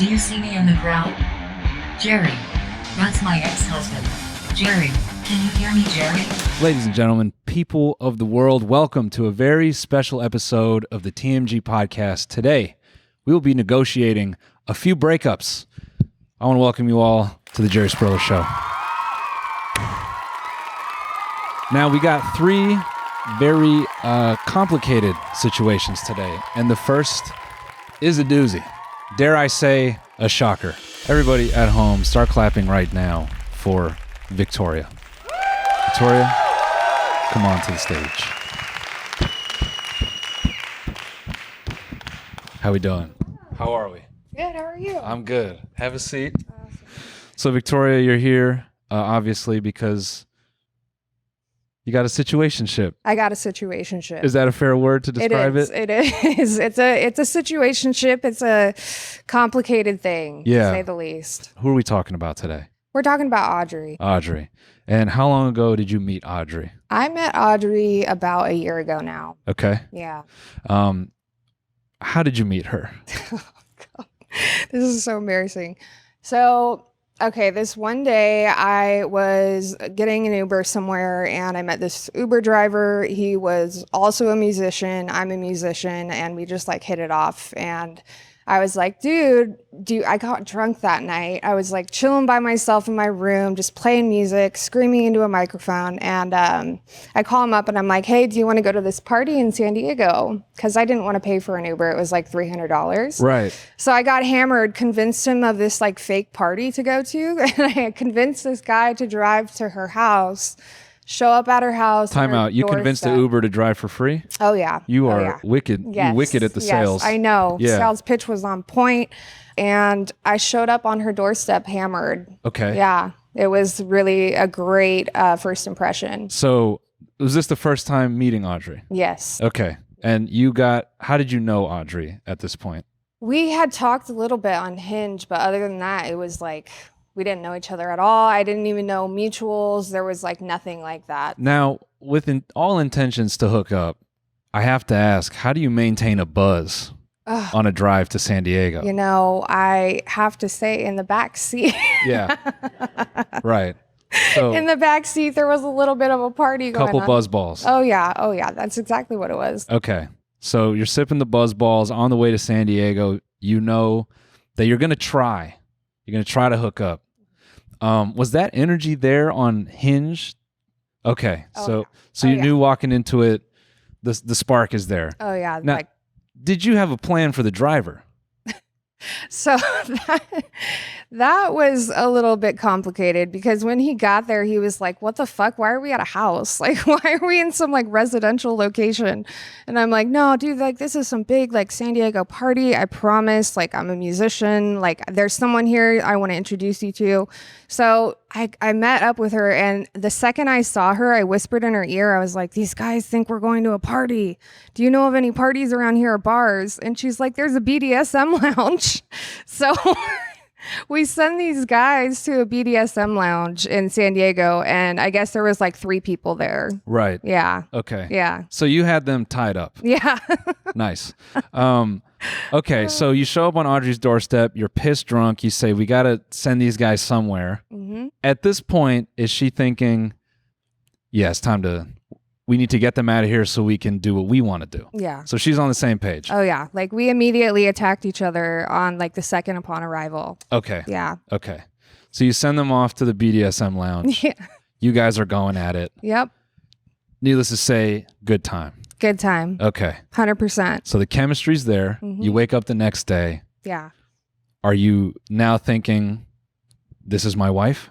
Do you see me in the crowd? Jerry. That's my ex-husband. Jerry. Can you hear me, Jerry? Ladies and gentlemen, people of the world, welcome to a very special episode of the TMG podcast. Today, we will be negotiating a few breakups. I want to welcome you all to the Jerry Spriller Show. Now, we got three very complicated situations today, and the first is a doozy. Dare I say, a shocker. Everybody at home, start clapping right now for Victoria. Victoria, come on to the stage. How we doing? How are we? Good, how are you? I'm good. Have a seat. Awesome. So, Victoria, you're here, obviously, because you got a situationship. I got a situationship. Is that a fair word to describe it? It is. It's a situationship. It's a complicated thing, to say the least. Who are we talking about today? We're talking about Audrey. Audrey. And how long ago did you meet Audrey? I met Audrey about a year ago now. Okay. Yeah. How did you meet her? Oh, God. This is so embarrassing. So, okay, this one day I was getting an Uber somewhere and I met this Uber driver. He was also a musician. I'm a musician, and we just like hit it off. And I was like, dude, I got drunk that night. I was like chilling by myself in my room, just playing music, screaming into a microphone. And I call him up and I'm like, hey, do you want to go to this party in San Diego? Because I didn't want to pay for an Uber. It was like $300. Right. So I got hammered, convinced him of this like fake party to go to. And I convinced this guy to drive to her house, show up at her house. Time out. You convinced the Uber to drive for free? Oh, yeah. You are wicked. Yes. You're wicked at the sales. I know. Yeah. Sales pitch was on point. And I showed up on her doorstep hammered. Okay. Yeah. It was really a great first impression. So was this the first time meeting Audrey? Yes. Okay. And how did you know Audrey at this point? We had talked a little bit on Hinge, but other than that, it was like we didn't know each other at all. I didn't even know mutuals. There was like nothing like that. Now, with all intentions to hook up, I have to ask, how do you maintain a buzz on a drive to San Diego? You know, I have to say in the back seat. Yeah. Right. So in the back seat, there was a little bit of a party going on. Couple buzz balls. Oh, yeah. Oh, yeah. That's exactly what it was. Okay. So you're sipping the buzz balls on the way to San Diego. You know that you're going to try. You're going to try to hook up. Was that energy there on Hinge? Okay. So you knew walking into it, the spark is there. Oh, yeah. Now, did you have a plan for the driver? So that was a little bit complicated because when he got there, he was like, what the fuck? Why are we at a house? Like, why are we in some like residential location? And I'm like, no, dude, like this is some big like San Diego party. I promise. Like, I'm a musician. Like, there's someone here I want to introduce you to. So I met up with her, and the second I saw her, I whispered in her ear. I was like, these guys think we're going to a party. Do you know of any parties around here or bars? And she's like, there's a BDSM lounge. So we send these guys to a BDSM lounge in San Diego, and I guess there was like 3 people there. Right. Yeah. Okay. Yeah. So you had them tied up. Yeah. Nice. Okay, so you show up on Audrey's doorstep. You're pissed drunk. You say, we got to send these guys somewhere. Mm-hmm. At this point, is she thinking, yeah, it's time we need to get them out of here so we can do what we want to do? Yeah. So she's on the same page. Oh, yeah. Like, we immediately attacked each other on like the second upon arrival. Okay. Yeah. Okay. So you send them off to the BDSM lounge. Yeah. You guys are going at it. Yep. Needless to say, good time. Good time. Okay. 100%. So the chemistry's there. Mm-hmm. You wake up the next day. Yeah. Are you now thinking, this is my wife?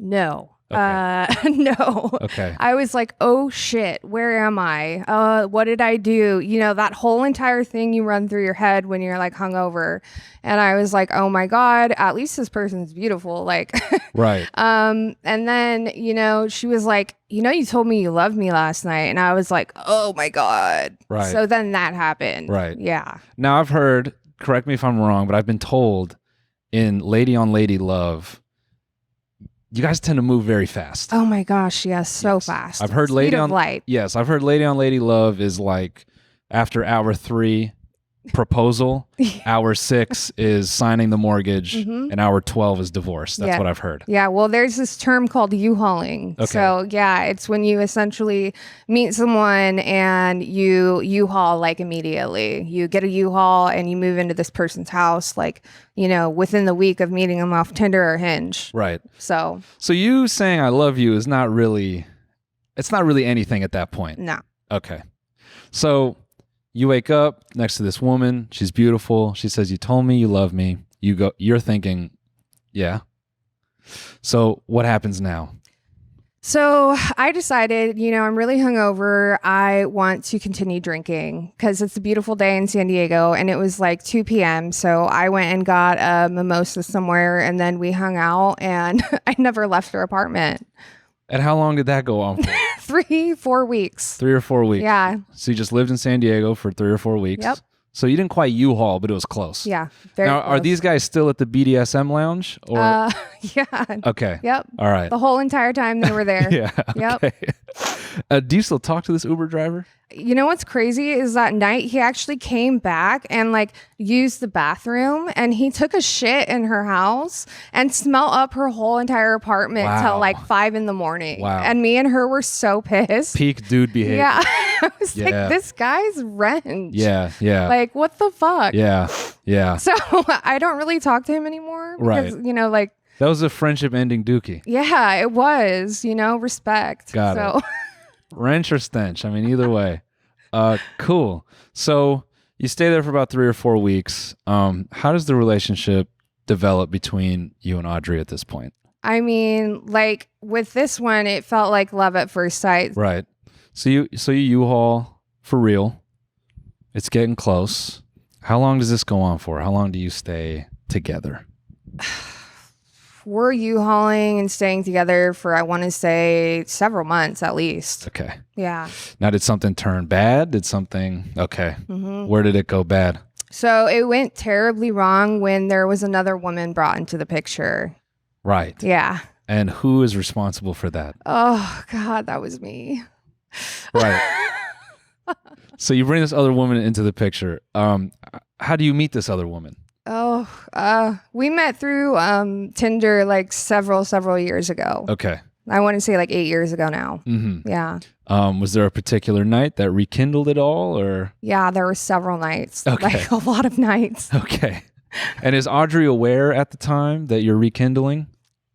No. Okay. No. Okay. I was like, oh shit, where am I? What did I do? You know, that whole entire thing you run through your head when you're like hungover. And I was like, oh my God, at least this person's beautiful. Like, right. And then, you know, she was like, you know, you told me you loved me last night. And I was like, oh my God. Right. So then that happened. Right. Yeah. Now I've heard, correct me if I'm wrong, but I've been told in Lady on Lady Love, you guys tend to move very fast. Oh my gosh, yes, so fast. I've heard Speed Lady of on Light. Yes, I've heard Lady on Lady Love is like after hour 3, proposal. Hour 6 is signing the mortgage, and hour 12 is divorce. That's what I've heard. Yeah, well, there's this term called U-hauling. Okay. So yeah, it's when you essentially meet someone and you U-haul like immediately. You get a U-haul and you move into this person's house like, within the week of meeting them off Tinder or Hinge. Right. So you saying I love you is not really, it's not really anything at that point. no. Okay. So you wake up next to this woman. She's beautiful. She says, "You told me you love me." You're thinking, yeah. So what happens now? So I decided, I'm really hungover. I want to continue drinking because it's a beautiful day in San Diego and it was like 2 p.m. So I went and got a mimosa somewhere and then we hung out and I never left her apartment. And how long did that go on for? 3-4 weeks. 3 or 4 weeks. Yeah. So you just lived in San Diego for 3 or 4 weeks. Yep. So you didn't quite U-Haul, but it was close. Yeah. Very now, close. are these guys still at the BDSM lounge? Or yeah. okay. Yep. All right. The whole entire time they were there. Yeah. Yep. Okay. Do you still talk to this Uber driver? You know what's crazy is that night he actually came back and like used the bathroom and he took a shit in her house and smelled up her whole entire apartment till like 5 a.m. Wow. And me and her were so pissed. Peak dude behavior. Yeah. I was like, this guy's wrench. Yeah. Yeah. Like, what the fuck? Yeah. Yeah. So I don't really talk to him anymore because, Right. like. That was a friendship ending dookie. Yeah, it was, respect. Got it. Wrench or stench. I mean, either way. Cool. So you stay there for about 3 or 4 weeks. How does the relationship develop between you and Audrey at this point? I mean, like with this one, it felt like love at first sight. Right. So you U-Haul for real. It's getting close. How long does this go on for? How long do you stay together? We're U-hauling and staying together for, I want to say, several months at least. Okay. Yeah. Now, did something turn bad? Okay. Where did it go bad? So it went terribly wrong when there was another woman brought into the picture. Right. Yeah. And who is responsible for that? Oh, God, that was me. Right. So you bring this other woman into the picture. How do you meet this other woman? Oh, we met through Tinder like several years ago. Okay. I want to say like 8 years ago now. Mm-hmm. Yeah. Was there a particular night that rekindled it all, or? Yeah, there were several nights. Okay. Like a lot of nights. Okay. And is Audrey aware at the time that you're rekindling?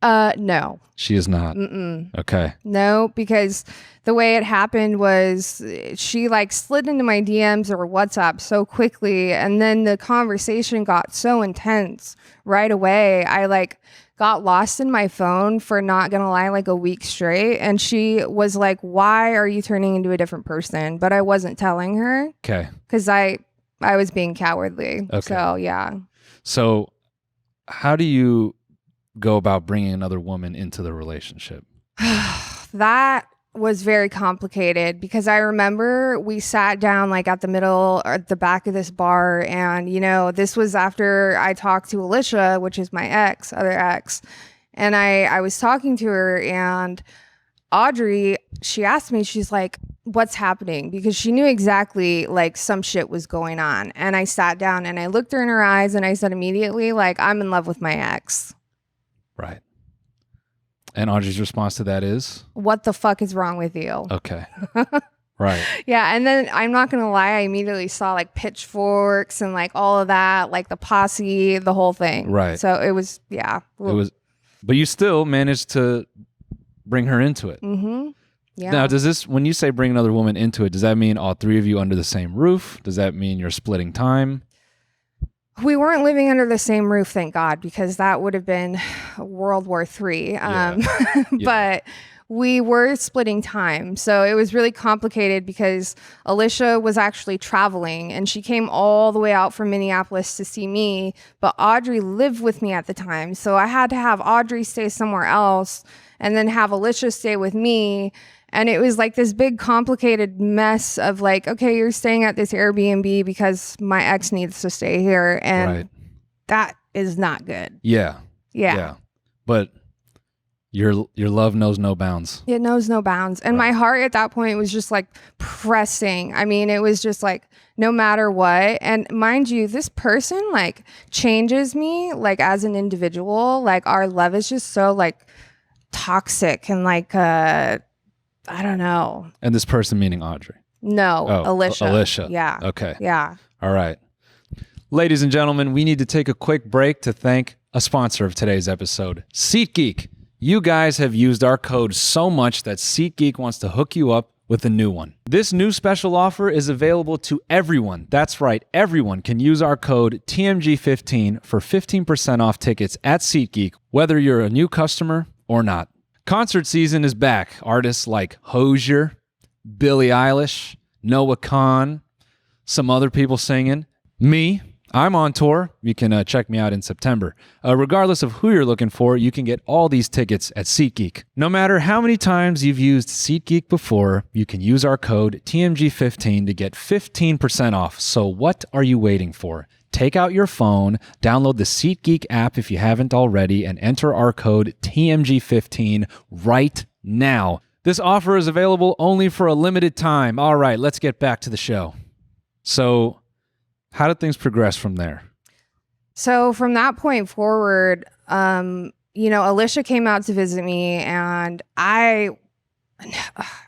No. She is not. Mm-mm. Okay. No, because the way it happened was she like slid into my DMs or WhatsApp so quickly, and then the conversation got so intense right away. I like got lost in my phone for, not gonna lie, like a week straight, and she was like, "Why are you turning into a different person?" But I wasn't telling her. Okay. Because I was being cowardly. Okay. So yeah. So how do you go about bringing another woman into the relationship? That was very complicated because I remember we sat down like at the middle or at the back of this bar, and this was after I talked to Alicia, which is my other ex, and I was talking to her, and Audrey, she asked me, she's like, "What's happening?" Because she knew exactly like some shit was going on. And I sat down and I looked her in her eyes and I said immediately, like, "I'm in love with my ex." Right. And Audrey's response to that is? "What the fuck is wrong with you?" Okay. Right. Yeah. And then I'm not going to lie, I immediately saw like pitchforks and like all of that, like the posse, the whole thing. Right. So it was, yeah. But you still managed to bring her into it. Mm-hmm. Yeah. Now, when you say bring another woman into it, does that mean all three of you under the same roof? Does that mean you're splitting time? We weren't living under the same roof, thank God, because that would have been World War III. But we were splitting time. So it was really complicated because Alicia was actually traveling and she came all the way out from Minneapolis to see me. But Audrey lived with me at the time. So I had to have Audrey stay somewhere else and then have Alicia stay with me. And it was like this big complicated mess of like, okay, you're staying at this Airbnb because my ex needs to stay here. And that is not good. Yeah. Yeah. But Your love knows no bounds. It knows no bounds. And my heart at that point was just like pressing. I mean, it was just like no matter what. And mind you, this person like changes me like as an individual. Like our love is just so like toxic and like I don't know. And this person meaning Audrey. No, Alicia. Alicia. Yeah. Okay. Yeah. All right. Ladies and gentlemen, we need to take a quick break to thank a sponsor of today's episode, SeatGeek. You guys have used our code so much that SeatGeek wants to hook you up with a new one. This new special offer is available to everyone. That's right, everyone can use our code TMG15 for 15% off tickets at SeatGeek, whether you're a new customer or not. Concert season is back. Artists like Hozier, Billie Eilish, Noah Khan, some other people singing. Me, I'm on tour. You can check me out in September. Regardless of who you're looking for, you can get all these tickets at SeatGeek. No matter how many times you've used SeatGeek before, you can use our code TMG15 to get 15% off. So what are you waiting for? Take out your phone, download the SeatGeek app if you haven't already, and enter our code TMG15 right now. This offer is available only for a limited time. All right, let's get back to the show. So, how did things progress from there? So from that point forward, Alicia came out to visit me, and I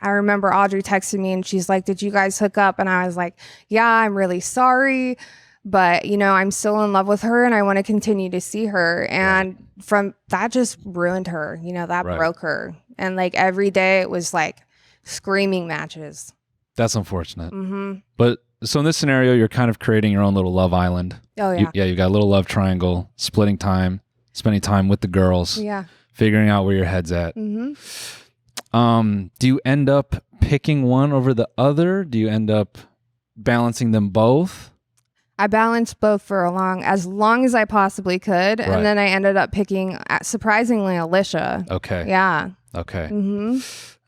remember Audrey texted me and she's like, "Did you guys hook up?" And I was like, "Yeah, I'm really sorry, but I'm still in love with her and I want to continue to see her." And from that just ruined her, that broke her. And like every day it was like screaming matches. That's unfortunate. Mm-hmm. But so in this scenario, you're kind of creating your own little love island. Oh, yeah. You got a little love triangle, splitting time, spending time with the girls. Yeah. Figuring out where your head's at. Mm-hmm. Do you end up picking one over the other? Do you end up balancing them both? I balanced both for as long as I possibly could. Right. And then I ended up picking, surprisingly, Alicia. Okay. Yeah. Okay. Mm-hmm.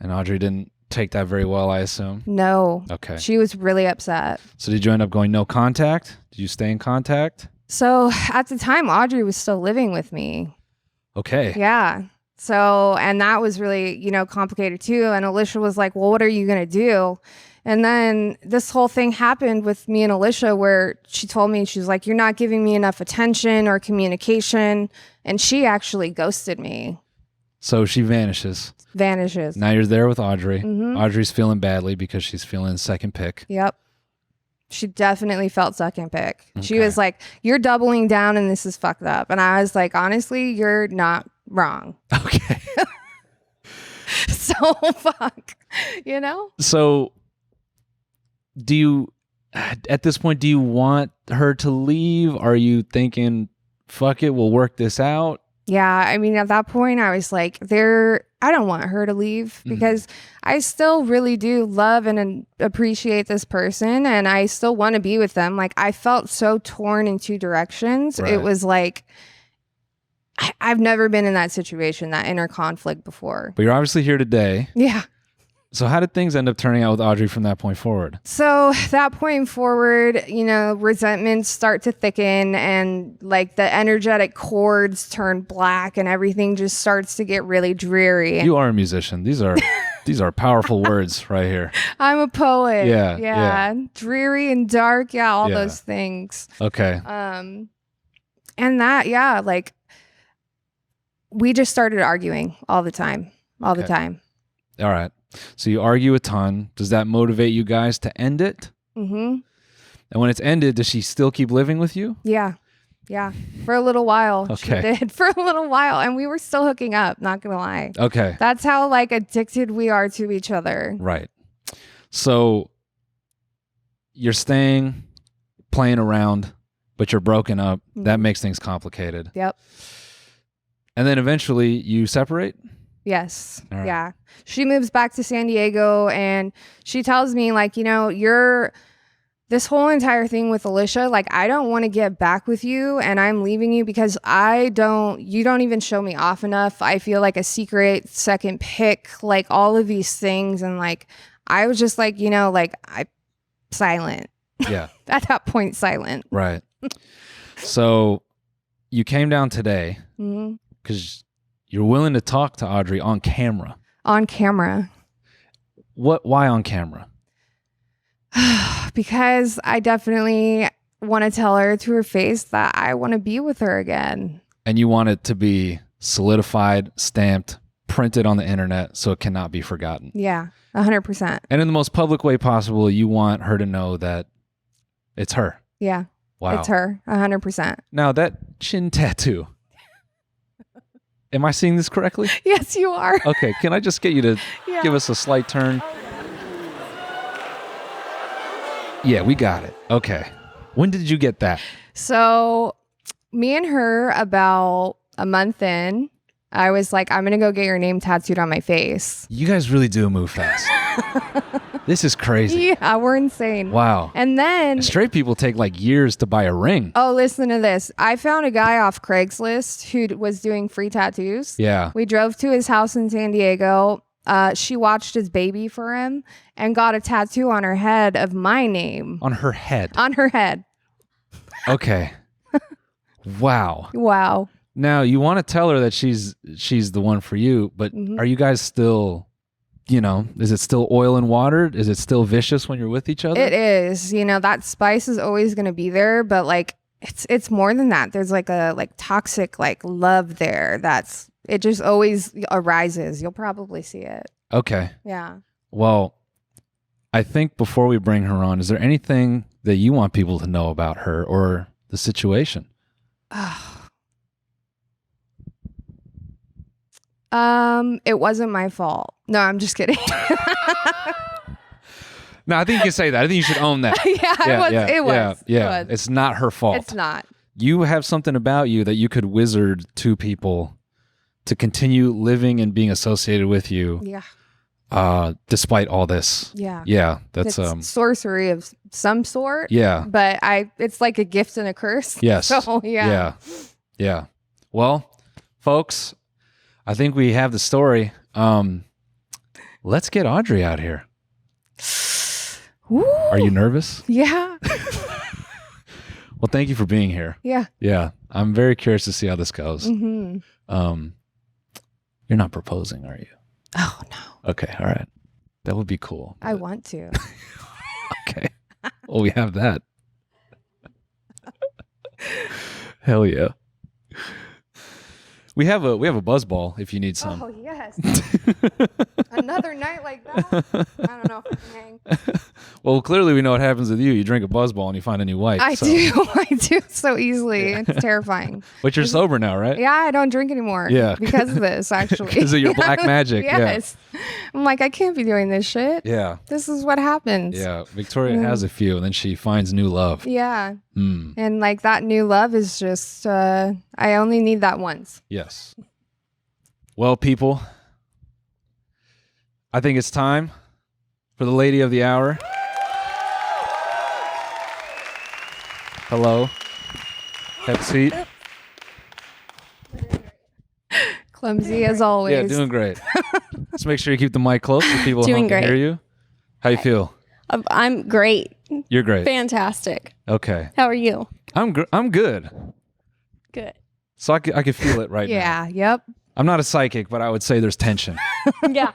And Audrey didn't take that very well, I assume? No. Okay. She was really upset. So did you end up going no contact? Did you stay in contact? So at the time, Audrey was still living with me. Okay. Yeah. So, and that was really, complicated too. And Alicia was like, "Well, what are you going to do?" And then this whole thing happened with me and Alicia where she told me, she's like, "You're not giving me enough attention or communication." And she actually ghosted me. So she vanishes. Now you're there with Audrey. Mm-hmm. Audrey's feeling badly because she's feeling second pick. Yep. She definitely felt second pick. Okay. She was like, "You're doubling down and this is fucked up." And I was like, honestly, you're not wrong. Okay. So fuck, So do you, at this point, do you want her to leave? Are you thinking, fuck it, we'll work this out? Yeah, I mean, at that point, I was like, I don't want her to leave because I still really do love and appreciate this person, and I still want to be with them. Like, I felt so torn in two directions. Right. It was like, I've never been in that situation, that inner conflict before. But you're obviously here today. Yeah. So how did things end up turning out with Audrey from that point forward? So that point forward, resentments start to thicken and like the energetic chords turn black and everything just starts to get really dreary. You are a musician. These are powerful words right here. I'm a poet. Yeah. Dreary and dark. Yeah. All Yeah. those things. Okay. And that, like we just started arguing all the time. All the time. All right. So you argue a ton. Does that motivate you guys to end it? Mm-hmm. And when it's ended, does she still keep living with you? Yeah. For a little while. Okay. She did for a little while. And we were still hooking up, not going to lie. Okay. That's how like addicted we are to each other. Right. So you're staying, playing around, but you're broken up. Mm-hmm. That makes things complicated. Yep. And then eventually you separate? Yes. All right. Yeah. She moves back to San Diego and she tells me like, this whole entire thing with Alicia, like, I don't want to get back with you and I'm leaving you because you don't even show me off enough. I feel like a secret second pick, like all of these things. And like, I was just like, silent. Yeah. At that point, silent. Right. So you came down today Mm-hmm. because you're willing to talk to Audrey on camera. On camera. Why on camera? Because I definitely want to tell her to her face that I want to be with her again. And you want it to be solidified, stamped, printed on the internet so it cannot be forgotten. Yeah, 100%. And in the most public way possible, you want her to know that it's her. Yeah. Wow. It's her, 100%. Now, that chin tattoo. Am I seeing this correctly? Yes, you are. Okay, can I just get you to Yeah. give us a slight turn? Yeah, we got it. Okay. When did you get that? So me and her, about a month in, I was like, I'm going to go get your name tattooed on my face. You guys really do move fast. This is crazy. Yeah, we're insane. Wow. And then, Straight people take like years to buy a ring. oh, listen to this. I found a guy off Craigslist who was doing free tattoos. Yeah. We drove to his house in San Diego. She watched his baby for him and got a tattoo on her head of my name. On her head. On her head. Okay. Wow. Wow. Now, you want to tell her that she's the one for you, but are you guys still, is it still oil and water? Is it still vicious when you're with each other? It is. That spice is always going to be there, but like it's more than that. There's like a toxic love there it just always arises. You'll probably see it. Okay. Yeah. Well, I think before we bring her on, is there anything that you want people to know about her or the situation? It wasn't my fault. No, I'm just kidding. No, I think you can say that. I think you should own that. It was. Yeah. It's not her fault. It's not. You have something about you that you could wizard to people to continue living and being associated with you. Yeah. Despite all this. Yeah. Yeah. That's it's sorcery of some sort. Yeah. But it's like a gift and a curse. Yes. So yeah. Yeah. Well, folks, I think we have the story. Let's get Audrey out here. Woo. Are you nervous? Yeah. Well, thank you for being here. Yeah. Yeah. I'm very curious to see how this goes. Mm-hmm. You're not proposing, are you? Oh no. Okay. All right. That would be cool. I want to. Okay. Well, we have that. Hell yeah. We have a buzz ball if you need some. Oh yes. Another night like that. I don't know if I can hang. Well, clearly we know what happens with you. You drink a buzz ball and you find a new wife. I do so easily. Yeah. It's terrifying. But you're sober now, right? Yeah, I don't drink anymore. Yeah. Because of this, actually. Because of your black magic. Yes. I'm like, I can't be doing this shit. Yeah. This is what happens. Yeah. Victoria has a few and then she finds new love. Yeah. And like that new love is just, I only need that once. Yes. Well, people, I think it's time for the lady of the hour. Hello. Have a seat. Clumsy as always. Yeah, doing great. Just make sure you keep the mic close so people Doing can great. hear you. How you feel? I'm great. You're great. Fantastic. Okay. How are you? I'm good. Good. So I could feel it right now. Yeah. Yep. I'm not a psychic, but I would say there's tension. Yeah.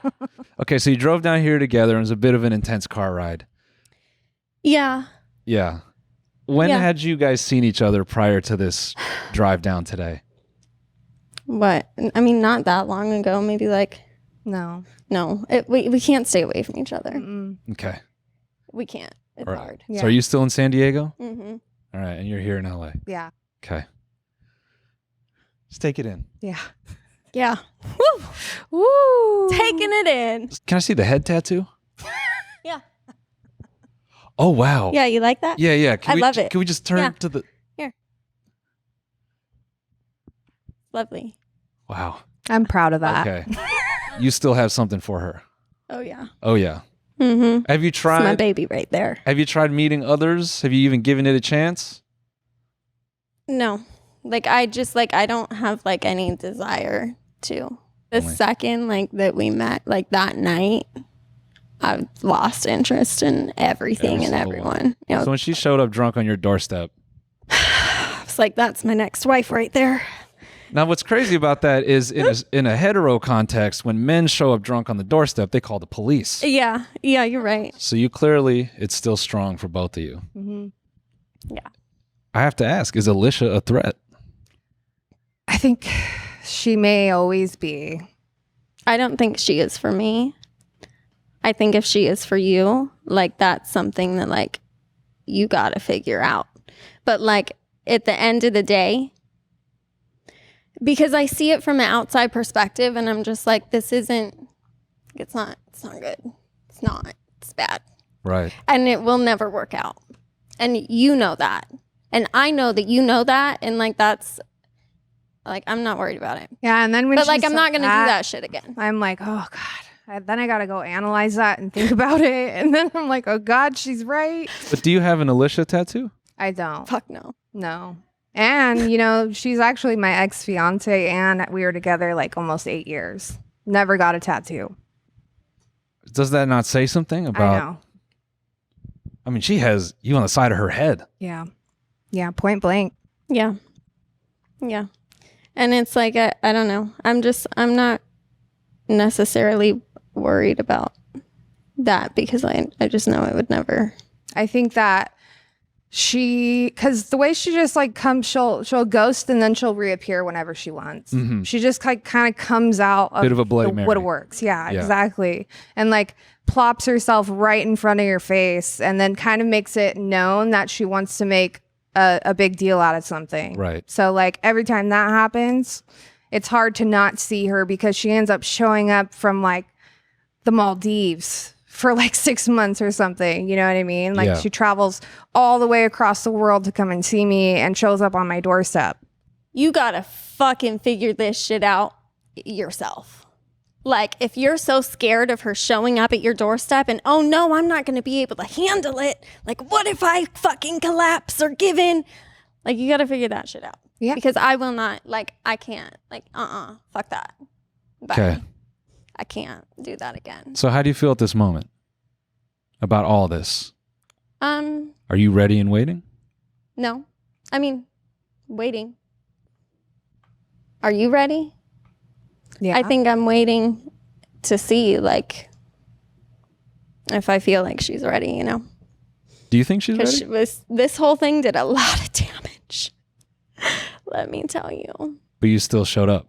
Okay, so you drove down here together and it was a bit of an intense car ride. Yeah. Yeah. When Yeah. had you guys seen each other prior to this drive down today? What? I mean, not that long ago. Maybe No. no. We can't stay away from each other. Mm-mm. Okay. We can't. It's All right. hard. Yeah. So are you still in San Diego? Mm-hmm. All right, and you're here in LA. Yeah. Okay. Just take it in. Yeah. Yeah. Woo. Woo. Taking it in. Can I see the head tattoo? Yeah. Oh, wow. Yeah. You like that? Yeah. I love it. Can we just turn Yeah. to the... Lovely. Wow. I'm proud of that. Okay. You still have something for her. Oh yeah. Oh, yeah. Mm-hmm. Have you It's my tried... baby right there. Have you tried meeting others? Have you even given it a chance? No. I don't have any desire to. The Only- second that we met that night, I've lost interest in everything and Every single everyone. So when she showed up drunk on your doorstep, It's that's my next wife right there. Now, what's crazy about that is in a hetero context, when men show up drunk on the doorstep, they call the police. Yeah, you're right. So you clearly, it's still strong for both of you. Mm-hmm. Yeah. I have to ask, is Alicia a threat? I think she may always be. I don't think she is for me. I think if she is for you, like that's something that like you got to figure out. But like at the end of the day, because I see it from an outside perspective and I'm just like, it's not good. It's not, it's bad. Right. And it will never work out. And you know that. And I know that you know that. And like, that's like, I'm not worried about it. Yeah. And then But like, I'm not going to do that shit again. I'm like, oh God. Then I got to go analyze that and think about it. And then I'm like, oh God, she's right. But do you have an Alicia tattoo? I don't. Fuck no. No. And, you know, she's actually my ex-fiance and we were together like almost 8 years. Never got a tattoo. Does that not say something about... I know. I mean, she has you on the side of her head. Yeah. Yeah, point blank. Yeah. Yeah. And it's like, I don't know. I'm not necessarily worried about that because I just know it would never. I think that because the way she just like comes, she'll ghost and then she'll reappear whenever she wants. Mm-hmm. She just like kind of comes out of Bit of a Bloody Mary. what works. Yeah, exactly. And like plops herself right in front of your face and then kind of makes it known that she wants to make a big deal out of something. Right. So like every time that happens, it's hard to not see her because she ends up showing up from like the Maldives for like 6 months or something. You know what I mean? Like she travels all the way across the world to come and see me and shows up on my doorstep. You gotta fucking figure this shit out yourself. Like, if you're so scared of her showing up at your doorstep and, oh no, I'm not gonna be able to handle it. Like, what if I fucking collapse or give in? Like, you gotta figure that shit out. Yeah. Because I will not, like, I can't. Like, fuck that. Bye. Okay. I can't do that again. So how do you feel at this moment about all this? Are you ready and waiting? No. I mean, waiting. Are you ready? Yeah. I think I'm waiting to see, like, if I feel like she's ready, you know? Do you think she's ready? Because this whole thing did a lot of damage. Let me tell you. But you still showed up.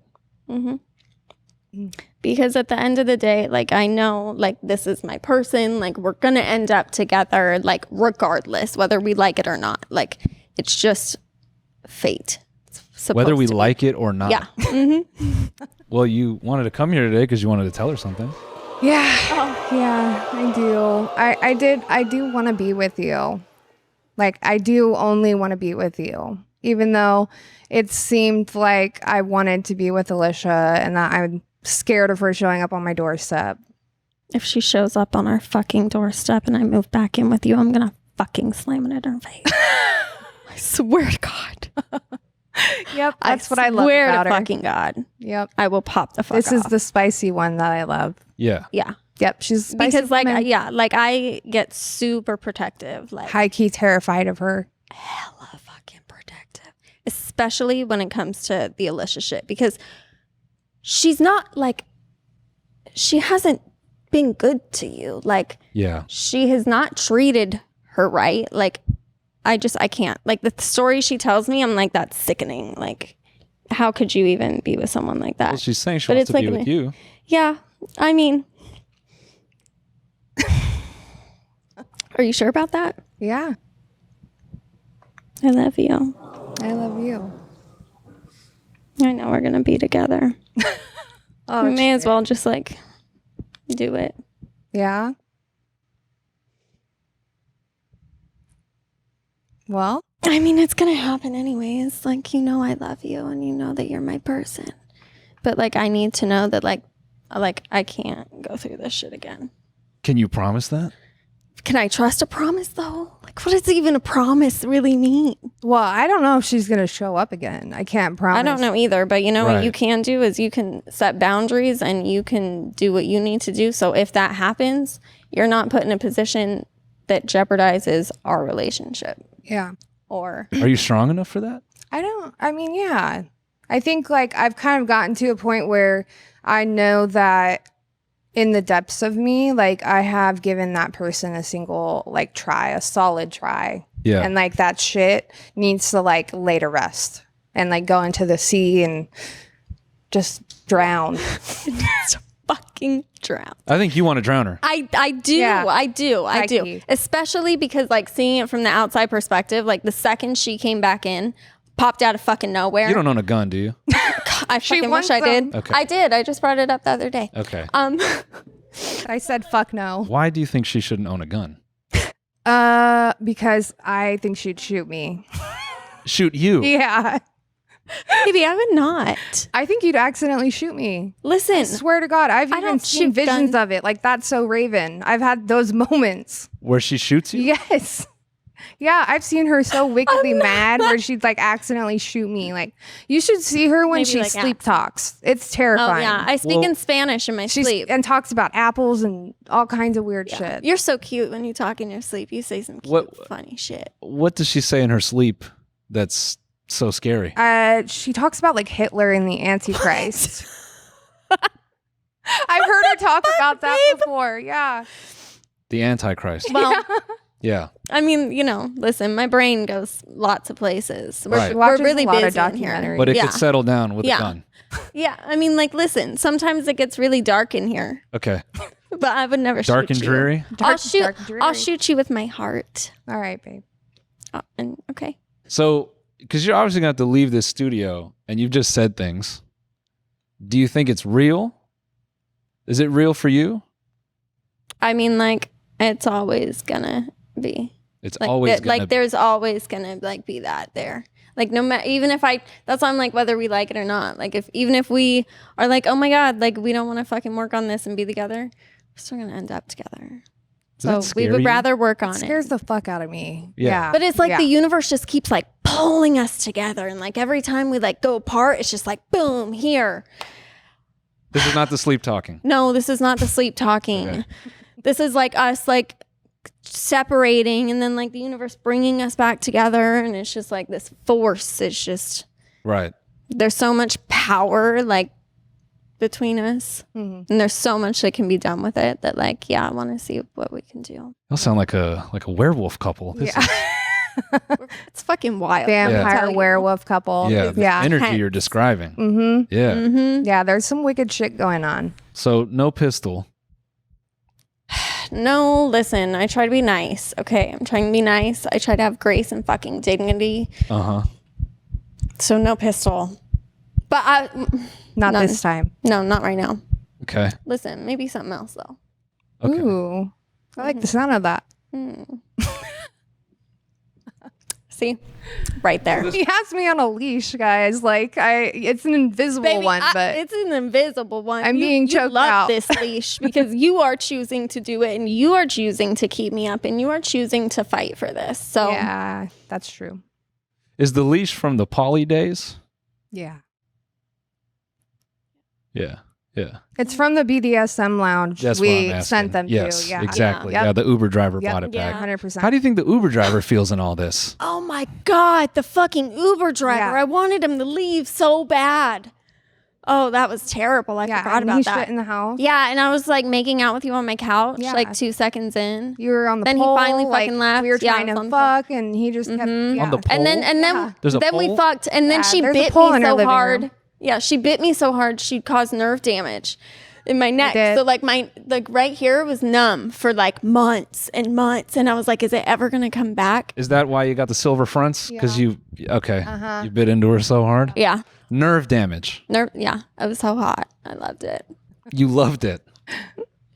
Mm-hmm. Because at the end of the day, like, I know, like, this is my person. Like, we're going to end up together, like, regardless, whether we like it or not. Like, it's just fate. Whether we like it or not. Yeah. Mm-hmm. Well, you wanted to come here today because you wanted to tell her something. Yeah. Oh. Yeah, I do. I do want to be with you. Like, I do only want to be with you. Even though it seemed like I wanted to be with Alicia and that I'm scared of her showing up on my doorstep. If she shows up on our fucking doorstep and I move back in with you, I'm going to fucking slam it in her face. I swear to God. Yep, that's what I love about her. Fucking God. Yep. I will pop the fuck off. This is the spicy one that I love. Yeah. Yeah. Yep, she's spicy because like woman. like I get super protective, like high key terrified of her. Hella fucking protective, especially when it comes to the Alicia shit, because she's not like, she hasn't been good to you. Like, yeah, she has not treated her right. Like, I can't. Like, the story she tells me, I'm like, that's sickening. Like, how could you even be with someone like that? Well, she's saying she wants to be with you. Yeah, I mean, are you sure about that? Yeah. I love you. I love you. I know we're gonna be together. Oh, we may as well just like do it. Yeah. Well, I mean, it's gonna happen anyways. Like, you know, I love you and you know that you're my person. But like, I need to know that like I can't go through this shit again. Can you promise that? Can I trust a promise though? Like, what does even a promise really mean? well, I don't know if she's going to show up again. I can't promise. I don't know either, but you know Right. what you can do is you can set boundaries and you can do what you need to do. So if that happens, you're not put in a position that jeopardizes our relationship. Yeah. Or Are you strong enough for that? I mean, yeah. I think like I've kind of gotten to a point where I know that in the depths of me, like I have given that person a single like try, a solid try. Yeah. And like that shit needs to like lay to rest and like go into the sea and just drown. Just fucking drown. I think you want to drown her. I do. Yeah. I do. Nike. Especially because like seeing it from the outside perspective, like the second she came back in, popped out of fucking nowhere. You don't own a gun, do you? I fucking wish I did. Okay. I did. I just brought it up the other day. Okay. I said fuck no. Why do you think she shouldn't own a gun? Because I think she'd shoot me. Shoot you. Yeah. Maybe I would not. I think you'd accidentally shoot me. Listen, I swear to God, I've I even don't seen shoot visions guns. of it. Like, that's so Raven. I've had those moments. Where she shoots you? Yes. Yeah, I've seen her so wickedly mad where she'd like accidentally shoot me. Like, you should see her when Maybe, she like, sleep talks. It's terrifying. oh yeah, I speak in Spanish in my She's sleep. and talks about apples and all kinds of weird shit. You're so cute when you talk in your sleep. You say some cute, funny shit. What does she say in her sleep that's so scary? She talks about like Hitler and the Antichrist. I've heard her talk about that before. Yeah. The Antichrist. Well, Yeah. I mean, you know, listen, my brain goes lots of places. Right. She We're watches really a lot busy of in here. documentaries. But it Yeah. could settle down with Yeah. a gun. Yeah, I mean, like, listen, sometimes it gets really dark in here, Okay. but I would never Dark shoot and you. dreary? I'll shoot. dark and dreary. I'll shoot you with my heart. All right, babe. And okay. So, because you're obviously going to have to leave this studio and you've just said things. Do you think it's real? Is it real for you? I mean, like, it's always gonna be. It's Like, always going to be. there's always gonna like be that there. Like no matter, even if that's why I'm like, whether we like it or not. Like even if we are like, oh my God, like we don't want to fucking work on this and be together, we're still gonna end up together. Does that So we scare would you? rather work on Scares it. the fuck out of me. Yeah. Yeah. But it's like Yeah. the universe just keeps like pulling us together, and like every time we like go apart, it's just like boom here. This is not the sleep talking. No, this is not the sleep talking. Okay. This is like us like separating and then like the universe bringing us back together, and it's just like this force. It's just Right. there's so much power like between us, Mhm. and there's so much that can be done with it that like I want to see what we can do. You'll sound like a werewolf couple. This Yeah. is- It's fucking wild. Vampire Tell you. werewolf couple. yeah. The Yeah. energy you're describing. Mm-hmm. Yeah. Mm-hmm. Yeah, there's some wicked shit going on. So no pistol. No, listen, I try to be nice. Okay, I'm trying to be nice. I try to have grace and fucking dignity. Uh-huh. So no pistol. But Not None. this time. no, not right now. Okay. Listen, maybe something else though. Okay. Ooh. I like the sound of that. See? Right there. He has me on a leash, guys. Like it's an invisible Baby, one, but it's an invisible one. I'm being choked love out. this leash because you are choosing to do it, and you are choosing to keep me up, and you are choosing to fight for this. So yeah, that's true. Is the leash from the poly days? Yeah. Yeah. Yeah. It's from the BDSM lounge That's what we I'm asking. sent them Yes, to. Yeah. exactly. Yeah. Yeah, the Uber driver Yep. bought it Yeah. back. 100%. How do you think the Uber driver feels in all this? Oh my God, the fucking Uber driver. Yeah. I wanted him to leave so bad. Oh, that was terrible. I forgot and about he that. shit in the house. Yeah, and I was like making out with you on my couch Yeah. like 2 seconds in. You were on the Then he pole. finally like, fucking left. We were Yeah, trying I was to on the fuck, and he just kept Mhm. yeah. On the pole? And then Yeah. There's a then we pole? fucked, and then Yeah, she there's a bit pole me in her so living hard. room. Yeah, she bit me so hard she caused nerve damage in my neck. did. So like my right here was numb for like months and months, and I was like, is it ever gonna come back? Is that why you got the silver fronts? Because Yeah. you bit into her so hard? Yeah, Nerve damage. nerve. Yeah, it was so hot. I loved it. You loved it.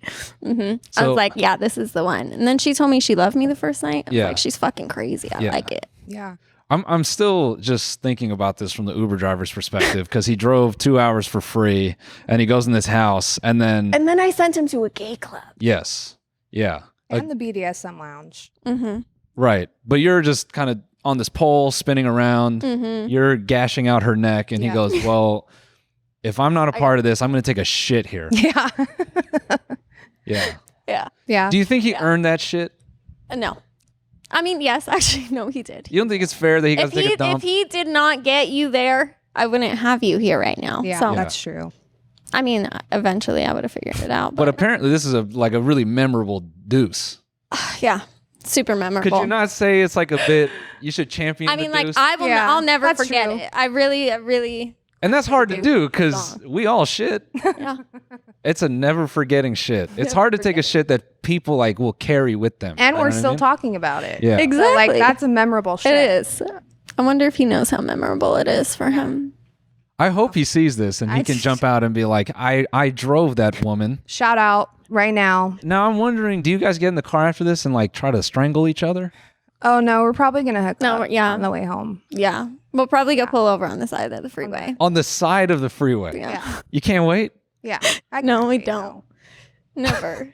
I So- was like, yeah, this is the one. And then she told me she loved me the first night. I was Yeah. like, she's fucking crazy. I Yeah. like it. Yeah. I'm still just thinking about this from the Uber driver's perspective because he drove 2 hours for free and he goes in this house and then And then I sent him to a gay club. yes, yeah, And the BDSM lounge. Mm-hmm. right. But you're just kind of on this pole spinning around. Mm-hmm. You're gashing out her neck, and he Yeah. goes, "Well, if I'm not a part of this, I'm going to take a shit here." Yeah. Yeah. Yeah. Yeah. Do you think he earned that shit? No. I mean, yes, actually, no, he did. You don't think it's fair that he got If to take he, a dump? if he did not get you there, I wouldn't have you here right now. Yeah, So, that's true. I mean, eventually I would have figured it out. But apparently this is a really memorable deuce. Yeah, super memorable. Could you not say it's like a bit, you should champion I mean, the like, deuce? I'll never that's forget true. it. I really, And that's hard to do because we all shit. yeah. It's a never forgetting shit. It's hard to take a shit that people like will carry with them. And You we're know what I still mean? talking about it. Yeah. So, Exactly. like, that's a memorable shit. It is. I wonder if he knows how memorable it is for him. I hope he sees this and he I can just- jump out and be like, I drove that woman. Shout out right now. Now I'm wondering, do you guys get in the car after this and like try to strangle each other? Oh, no, we're probably going to hook No, up yeah. on the way home. Yeah. We'll probably go pull over on the side of the freeway. On the side of the freeway. Yeah. You can't wait? Yeah. No, we wait, don't. Never.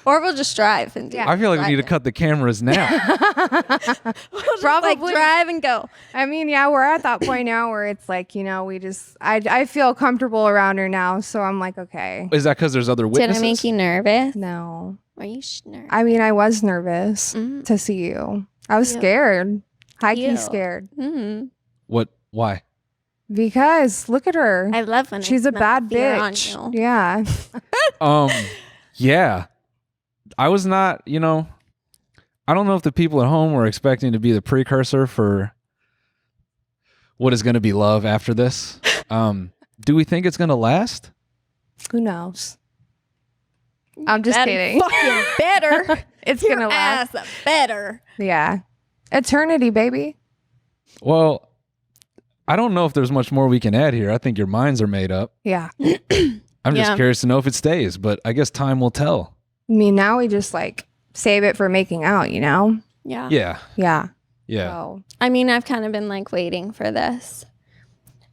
Or we'll just drive and do Yeah. I feel like we need to drive cut the cameras now. We'll just, like Probably. drive and go. I mean, yeah, we're at that point now where it's like, I feel comfortable around her now. So I'm like, okay. Is that because there's other Did witnesses? it make you nervous? No. Were you nervous? I mean, I was nervous Mm. to see you. I was Cute. scared. High key Cute. scared. Mm. What? Why? Because look at her. I love when She's I a smell bad fear on bitch. you. Yeah. Yeah. I was not, I don't know if the people at home were expecting to be the precursor for what is going to be love after this. Do we think it's going to last? Who knows? I'm just That kidding. Fucking better. It's Your going to last. ass better. Yeah. Eternity, baby. Well, I don't know if there's much more we can add here. I think your minds are made up. Yeah. I'm just Yeah. curious to know if it stays, but I guess time will tell. I mean, now we just like save it for making out, you know? Yeah. Yeah. Yeah. Yeah. So, I mean, I've kind of been like waiting for this.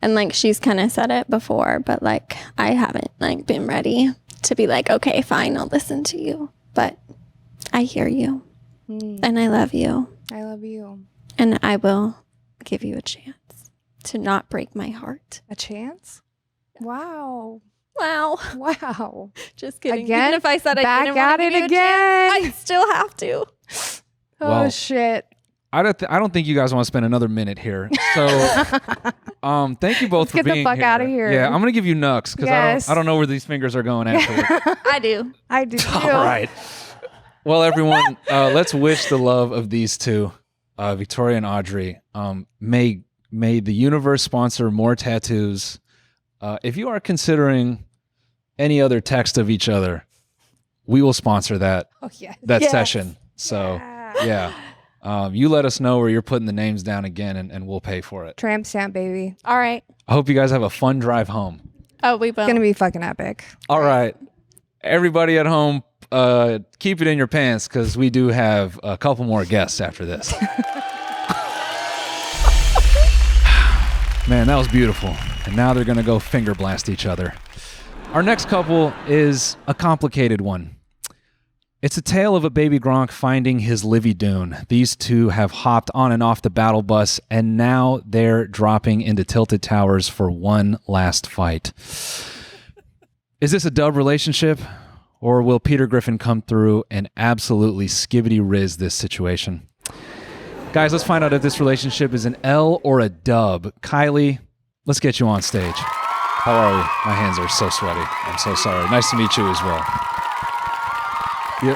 And like she's kind of said it before, but like I haven't like been ready to be like, okay, fine, I'll listen to you. But I hear you and I love you I love you. and I will give you a chance to not break my heart. A chance? Wow. Wow. Wow. Just kidding. Again? Even if I said I Back didn't at want to it give you a chance, again. I still have to. Oh, Well, shit. I don't think you guys want to spend another minute here. So, thank you both Let's for get the being fuck here. outta here. Yeah, I'm gonna give you nux because Yes. I don't know where these fingers are going after. I do. I do too. All right. Well, everyone, let's wish the love of these two, Victoria and Audrey. May the universe sponsor more tattoos. If you are considering any other text of each other, we will sponsor that Oh, yes. Yes. session. So yeah, you let us know where you're putting the names down again, and we'll pay for it. Tramp stamp, baby. All right. I hope you guys have a fun drive home. Oh, we will. It's going to be fucking epic. All right, everybody at home, keep it in your pants because we do have a couple more guests after this. Man, that was beautiful. And now they're going to go finger blast each other. Our next couple is a complicated one. It's a tale of a baby Gronk finding his Livy Dune. These two have hopped on and off the battle bus, and now they're dropping into Tilted Towers for one last fight. Is this a dub relationship, or will Peter Griffin come through and absolutely skibbity-riz this situation? Guys, let's find out if this relationship is an L or a dub. Kylie, let's get you on stage. How are we? My hands are so sweaty. I'm so sorry. Nice to meet you as well. You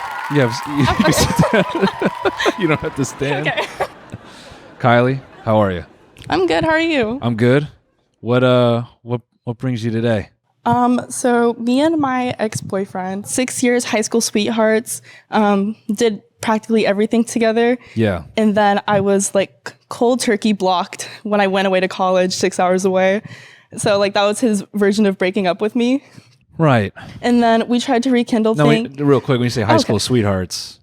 don't have to stand. Okay. Kylie, how are you? I'm good. How are you? I'm good. What brings you today? So me and my ex-boyfriend, 6 years high school sweethearts, did practically everything together. Yeah. And then I was like cold turkey blocked when I went away to college 6 hours away. So like that was his version of breaking up with me. Right. And then we tried to rekindle No, things. wait, real quick, when you say high Okay. school sweethearts,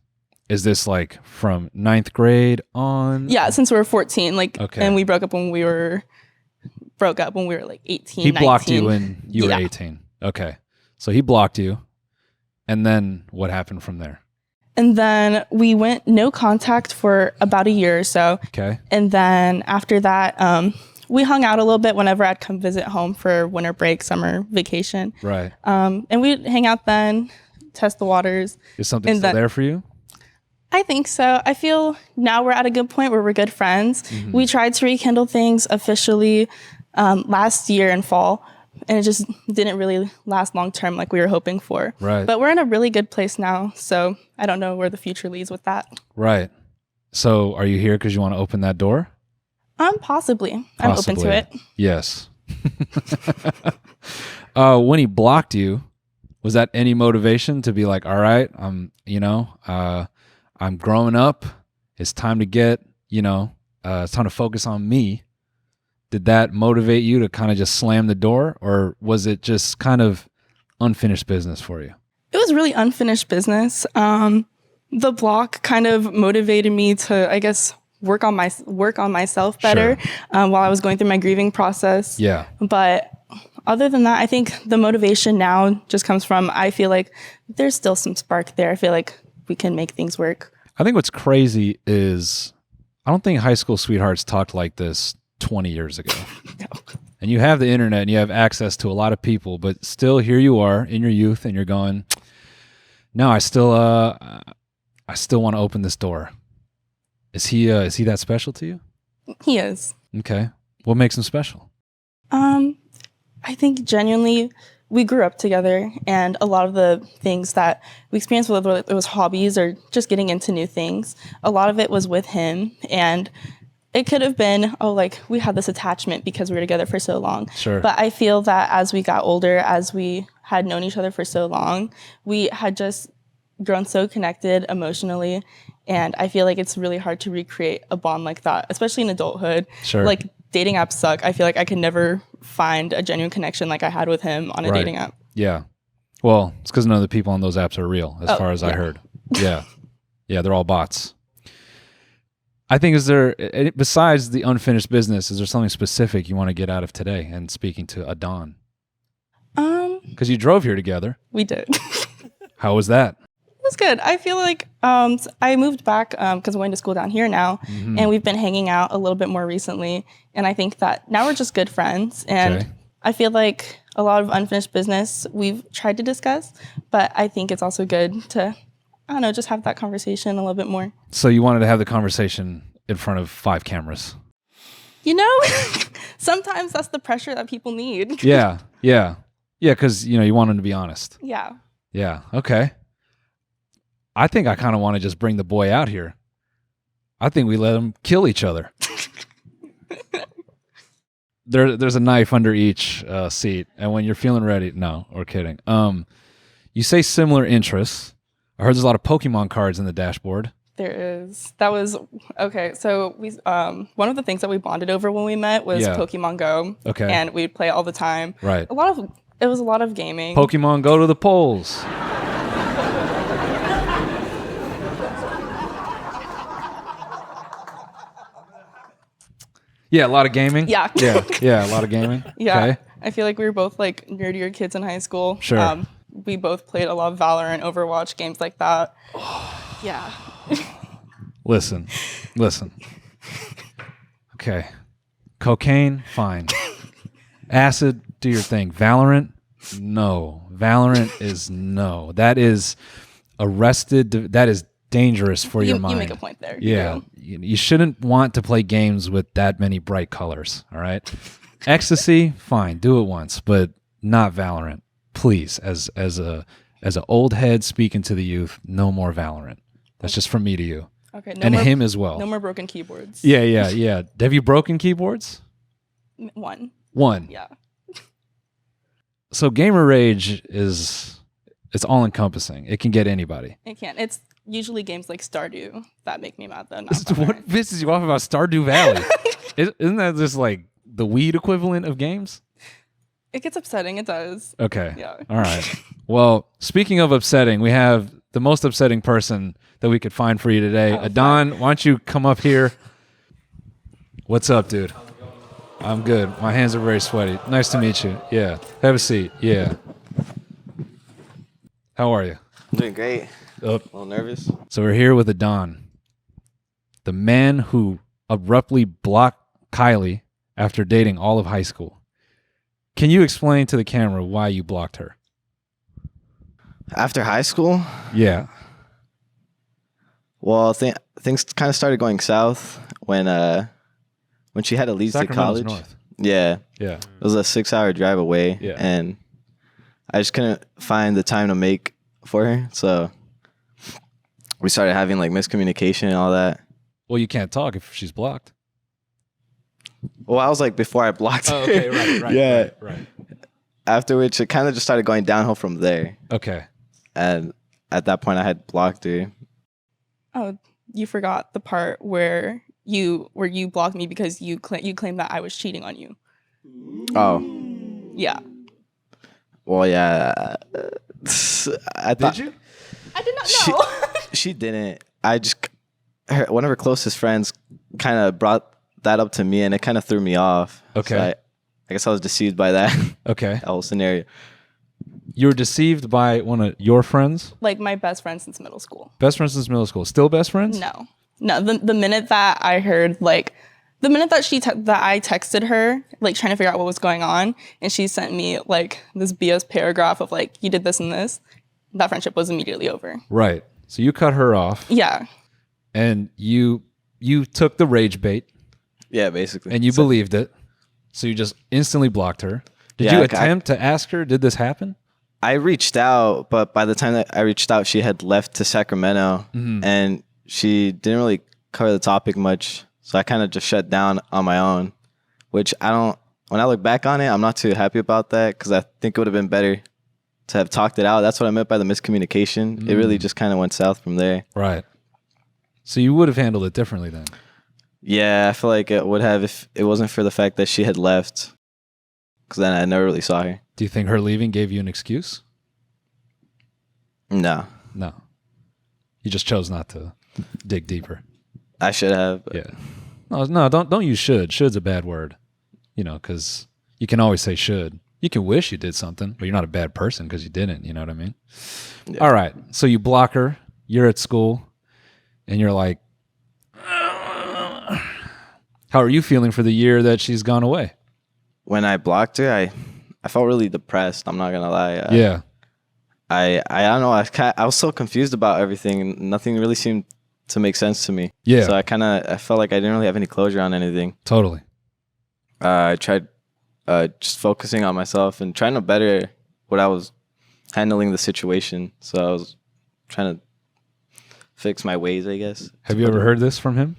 is this like from 9th grade on? Yeah, since we were 14, like, Okay. and we broke up when we were like 18, He blocked 19. you when you were Yeah. 18. Okay. So he blocked you. And then what happened from there? And then we went no contact for about a year or so. Okay. And then after that, we hung out a little bit whenever I'd come visit home for winter break, summer vacation. Right. And we'd hang out then, test the waters. Is something and still that- there for you? I think so. I feel now we're at a good point where we're good friends. We tried to rekindle things officially last year in fall, and it just didn't really last long term like we were hoping for. Right. But we're in a really good place now, so I don't know where the future leads with that. Right. So are you here because you want to open that door? Possibly. I'm open to it. Yes. When he blocked you, was that any motivation to be like, all right, I'm growing up. It's time to get, it's time to focus on me. Did that motivate you to kind of just slam the door, or was it just kind of unfinished business for you? It was really unfinished business. The block kind of motivated me to, I guess, work on myself better. Sure. While I was going through my grieving process. Yeah. But other than that, I think the motivation now just comes from, I feel like there's still some spark there. I feel like we can make things work. I think what's crazy is I don't think high school sweethearts talked like this 20 years ago. No. And you have the internet and you have access to a lot of people, but still here you are in your youth and you're going, no, I still want to open this door. Is he that special to you? He is. Okay. What makes him special? I think genuinely we grew up together, and a lot of the things that we experienced, whether it was hobbies or just getting into new things, a lot of it was with him. And it could have been, we had this attachment because we were together for so long. Sure. But I feel that as we got older, as we had known each other for so long, we had just grown so connected emotionally. And I feel like it's really hard to recreate a bond like that, especially in adulthood. Sure. Like, dating apps suck. I feel like I can never find a genuine connection like I had with him on a dating app. Yeah. Well, it's because none of the people on those apps are real, as far as I heard. Yeah. Yeah, they're all bots. I think, besides the unfinished business, is there something specific you want to get out of today and speaking to Adan? Because you drove here together. We did. How was that? It was good. I feel like I moved back because I'm going to school down here now, and we've been hanging out a little bit more recently. And I think that now we're just good friends. And I feel like a lot of unfinished business we've tried to discuss, but I think it's also good to, I don't know, just have that conversation a little bit more. So you wanted to have the conversation in front of 5 cameras. Sometimes that's the pressure that people need. Yeah. Because, you want them to be honest. Yeah. Yeah. Okay. I think I kind of want to just bring the boy out here. I think we let him kill each other. There's a knife under each seat, and when you're feeling ready, no, we're kidding. You say similar interests. I heard there's a lot of Pokemon cards in the dashboard. There is. That was okay. So we one of the things that we bonded over when we met was Pokemon Go. Okay. And we'd play all the time. Right. It was a lot of gaming. Pokemon Go to the polls. Yeah, a lot of gaming. Yeah. Yeah, a lot of gaming. Yeah. Okay. I feel like we were both like nerdier kids in high school. Sure. We both played a lot of Valorant, Overwatch, games like that. Yeah. Listen. Okay. Cocaine, fine. Acid, do your thing. Valorant, no. Valorant is no. That is arrested. That is dangerous for your mind. You make a point there. Yeah. You shouldn't want to play games with that many bright colors, all right? Ecstasy, fine. Do it once, but not Valorant. Please, as an old head speaking to the youth, no more Valorant. That's just from me to you. Okay. And him as well. No more broken keyboards. Yeah. Have you broken keyboards? One. Yeah. So gamer rage it's all encompassing. It can get anybody. It can. It's usually games like Stardew that make me mad though. What pisses you off about Stardew Valley? Isn't that just like the weed equivalent of games? It gets upsetting. It does. Okay. Yeah. All right. Well, speaking of upsetting, we have the most upsetting person that we could find for you today. Adan, why don't you come up here? What's up, dude? I'm good. My hands are very sweaty. Nice to meet you. Yeah. Have a seat. Yeah. How are you? I'm doing great. Oh. A little nervous. So we're here with Adan, the man who abruptly blocked Kylie after dating all of high school. Can you explain to the camera why you blocked her? After high school? Yeah. Well, things kind of started going south when she had to leave to Sacramento's college. north. Yeah. Yeah. It was a 6-hour drive away. Yeah. And I just couldn't find the time to make for her. So we started having like miscommunication and all that. Well, you can't talk if she's blocked. Well, I was like before I blocked her. Oh, okay, right. Yeah. Right. After which it kind of just started going downhill from there. Okay. And at that point I had blocked her. Oh, you forgot the part where you blocked me because you claimed that I was cheating on you. Oh. Yeah. Well, yeah. I thought I did not know. she didn't. One of her closest friends kind of brought that up to me, and it kind of threw me off. Okay. So I guess I was deceived by that. Okay. That whole scenario. You were deceived by one of your friends? Like my best friend since middle school. Best friends since middle school. Still best friends? No. The minute that I heard the minute that that I texted her like trying to figure out what was going on, and she sent me like this BS paragraph of like you did this and this, that friendship was immediately over. Right. So you cut her off. Yeah. And you took the rage bait Yeah, basically. and you believed it. So you just instantly blocked her. Did Yeah, you like, attempt to ask her, did this happen? I reached out, but by the time that I reached out, she had left to Sacramento, and she didn't really cover the topic much. So I kind of just shut down on my own, which when I look back on it, I'm not too happy about that because I think it would have been better to have talked it out. That's what I meant by the miscommunication. It really just kind of went south from there. Right. So you would have handled it differently then. Yeah, I feel like it would have if it wasn't for the fact that she had left, because then I never really saw her. Do you think her leaving gave you an excuse? No, No. You just chose not to dig deeper. I should have. But Yeah. No, don't use should. Should's a bad word. You know, because you can always say should. You can wish you did something, but you're not a bad person because you didn't. You know what I mean? Yeah. All right. So you block her. You're at school, and you're like, how are you feeling for the year that she's gone away? When I blocked her, I felt really depressed. I'm not gonna lie. Yeah. I don't know. I was so confused about everything, and nothing really seemed to make sense to me. Yeah. So I felt like I didn't really have any closure on anything. Totally. I tried just focusing on myself and trying to better what I was handling the situation. So I was trying to fix my ways, I guess. Have you ever heard this from him?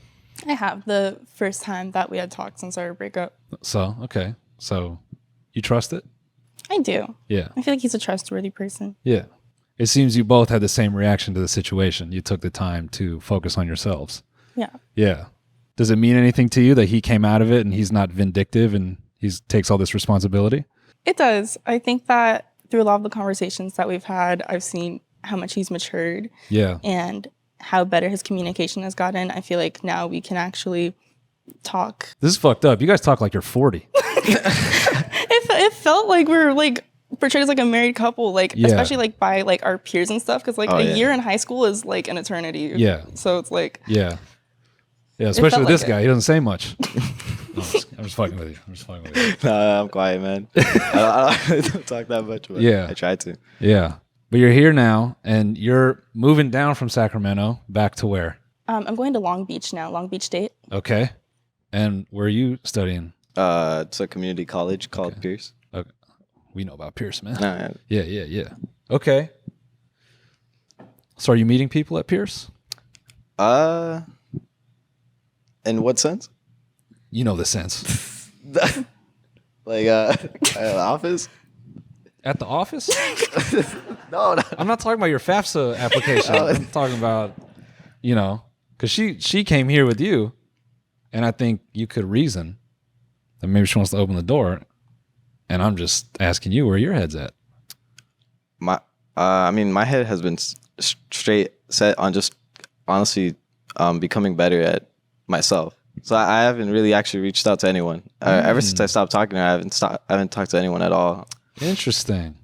I have the first time that we had talked since our breakup. So, okay. So you trust it? I do. Yeah. I feel like he's a trustworthy person. Yeah. It seems you both had the same reaction to the situation. You took the time to focus on yourselves. Yeah. Yeah. Does it mean anything to you that he came out of it and he's not vindictive and he takes all this responsibility? It does. I think that through a lot of the conversations that we've had, I've seen how much he's matured. Yeah. And how better his communication has gotten. I feel like now we can actually talk. This is fucked up. You guys talk like you're 40. It felt like we were like portrayed as like a married couple, like Yeah. especially like by like our peers and stuff, because like Oh, a yeah. year in high school is like an eternity. Yeah. So it's like Yeah. Yeah, especially felt with this like guy. He doesn't say much. No, I'm just fucking with you. Nah, I'm quiet, man. I don't talk that much, but Yeah. I try to. Yeah. But you're here now and you're moving down from Sacramento back to where? I'm going to Long Beach now, Long Beach State. Okay. And where are you studying? It's a community college called Pierce. Okay. We know about Pierce, man. Nah, Yeah. Okay. So are you meeting people at Pierce? In what sense? You know the sense. Like an office? At the office? No. I'm not talking about your FAFSA application. I'm talking about, because she came here with you, and I think you could reason that maybe she wants to open the door, and I'm just asking you where your head's at. My head has been straight set on just honestly becoming better at myself. So I haven't really actually reached out to anyone. Ever since I stopped talking to her, I haven't talked to anyone at all. Interesting.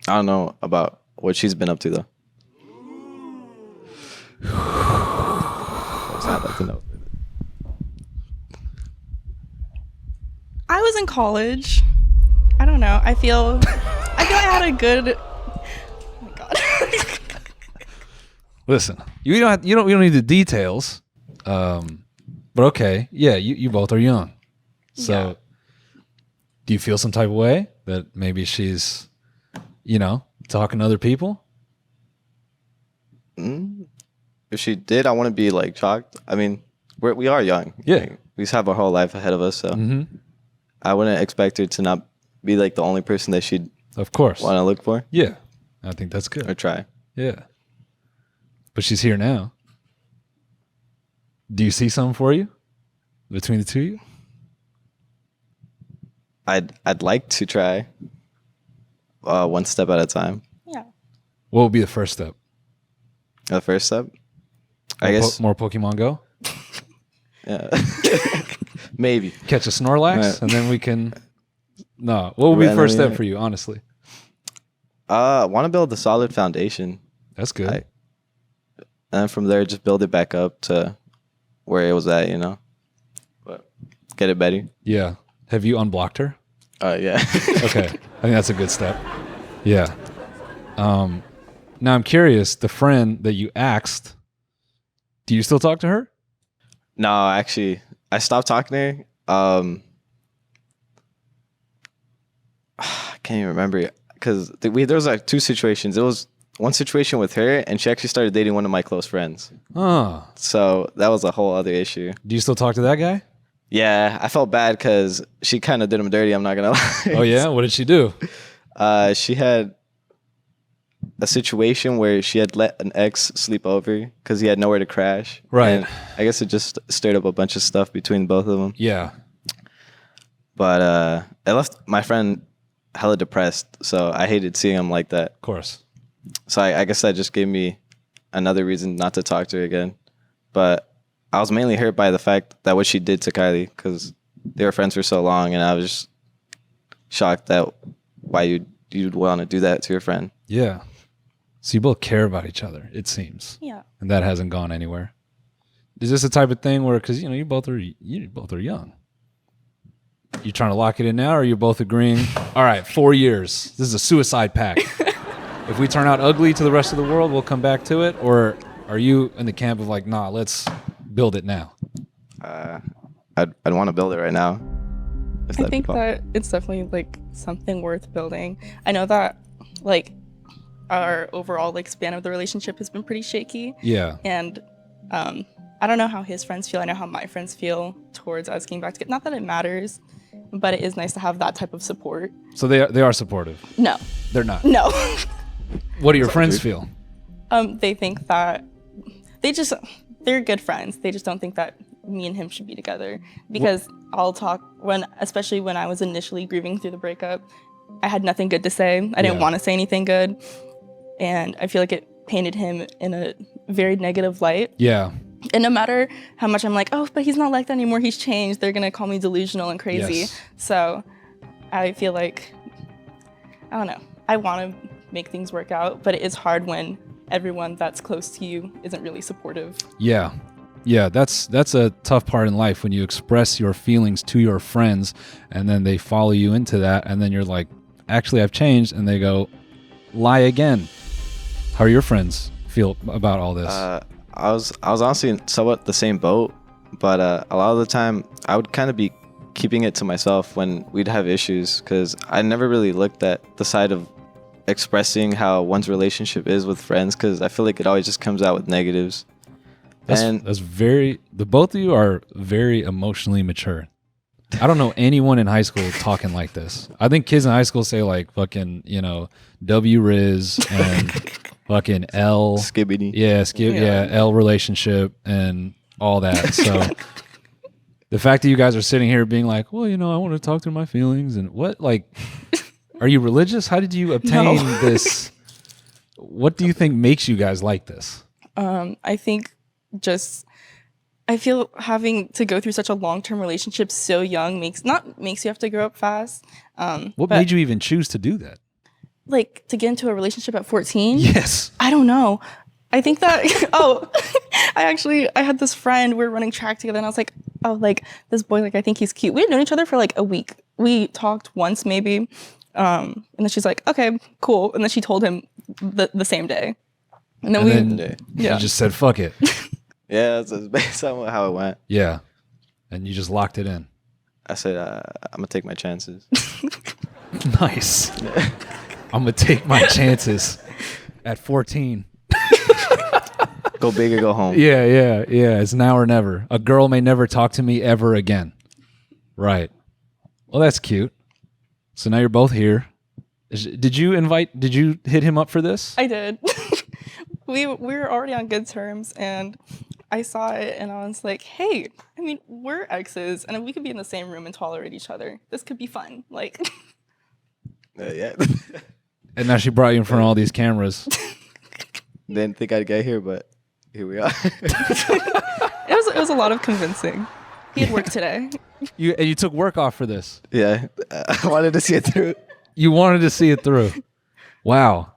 I don't know about what she's been up to though. I'd like to know. I was in college. I don't know. I feel I had a good. Oh my god. Listen, you don't need the details, but okay, yeah, you both are young, So do you feel some type of way that maybe she's, talking to other people? If she did, I want to be like shocked. I mean, we are young. Yeah. Like, we just have our whole life ahead of us. So I wouldn't expect her to not be like the only person that she'd Of course. want to look for Yeah. I think that's good. or try. Yeah. But she's here now. Do you see something for you between the two of you? I'd like to try one step at a time. Yeah. What would be the first step? The first step, I guess. More Pokemon Go? Yeah. Maybe. Catch a Snorlax Right. and then we can... No. What would be the first step Randomly. for you, honestly? Want to build a solid foundation, That's good. and then from there just build it back up to where it was at, but get it better. Yeah. Have you unblocked her? Yeah. Okay. I think that's a good step. Yeah. Now I'm curious, the friend that you axed, do you still talk to her? No, actually, I stopped talking to her. I can't even remember because there was like two situations. It was one situation with her, and she actually started dating one of my close friends. Oh. So that was a whole other issue. Do you still talk to that guy? Yeah, I felt bad because she kind of did him dirty. I'm not gonna lie. Oh, yeah? What did she do? She had a situation where she had let an ex sleep over because he had nowhere to crash. Right. And I guess it just stirred up a bunch of stuff between both of them. Yeah. But it left my friend hella depressed. So I hated seeing him like that. Of course. So I guess that just gave me another reason not to talk to her again. But I was mainly hurt by the fact that what she did to Kylie because they were friends for so long. And I was just shocked that why you'd want to do that to your friend. Yeah. So you both care about each other, it seems. Yeah. And that hasn't gone anywhere. Is this the type of thing where, because you both are young. You trying to lock it in now, or are you both agreeing? All right, 4 years. This is a suicide pact. If we turn out ugly to the rest of the world, we'll come back to it. Or are you in the camp of like, nah, let's build it now? I'd want to build it right now. I think that it's definitely like something worth building. I know that like our overall like span of the relationship has been pretty shaky. Yeah. And I don't know how his friends feel. I know how my friends feel towards us getting back together. Not that it matters, but it is nice to have that type of support. So they are supportive. No. They're not. No. What do your friends feel? They think that they're good friends. They just don't think that me and him should be together because I'll talk especially when I was initially grieving through the breakup, I had nothing good to say. I didn't want to say anything good. And I feel like it painted him in a very negative light. Yeah. And no matter how much I'm like, oh, but he's not like that anymore, he's changed, they're going to call me delusional and crazy. Yes. So I feel like, I don't know, I want to make things work out, but it is hard when everyone that's close to you isn't really supportive. Yeah. Yeah, that's a tough part in life when you express your feelings to your friends and then they follow you into that and then you're like, actually, I've changed, and they go, lie again. How are your friends feel about all this? I was honestly in somewhat the same boat, but a lot of the time I would kind of be keeping it to myself when we'd have issues because I never really looked at the side of expressing how one's relationship is with friends because I feel like it always just comes out with negatives. That's very, the both of you are very emotionally mature. I don't know anyone in high school talking like this. I think kids in high school say like fucking, W Riz and fucking L. Skibbity. Yeah, L relationship and all that. So the fact that you guys are sitting here being like, well, I want to talk through my feelings and what, like, are you religious? How did you obtain this? What do you think makes you guys like this? I think I feel having to go through such a long-term relationship so young makes you have to grow up fast. What made you even choose to do that? Like to get into a relationship at 14? Yes. I don't know. I think that, I had this friend, we were running track together and I was like, oh, like this boy, like I think he's cute. We had known each other for like a week. We talked once maybe. And then she's like, okay, cool. And then she told him the same day. And then you just said, fuck it. Yeah, that's based on how it went. Yeah. And you just locked it in. I said, I'm gonna take my chances. Nice. I'm gonna take my chances at 14. Go big or go home. Yeah. It's now or never. A girl may never talk to me ever again. Right. Well, that's cute. So now you're both here. Did you hit him up for this? I did. we were already on good terms, and I saw it and I was like, hey, I mean, we're exes and we could be in the same room and tolerate each other. This could be fun. Like, Yeah. And now she brought you in front of all these cameras. Didn't think I'd get here, but here we are. it was a lot of convincing. He had work today. You took work off for this. Yeah, I wanted to see it through. You wanted to see it through. Wow.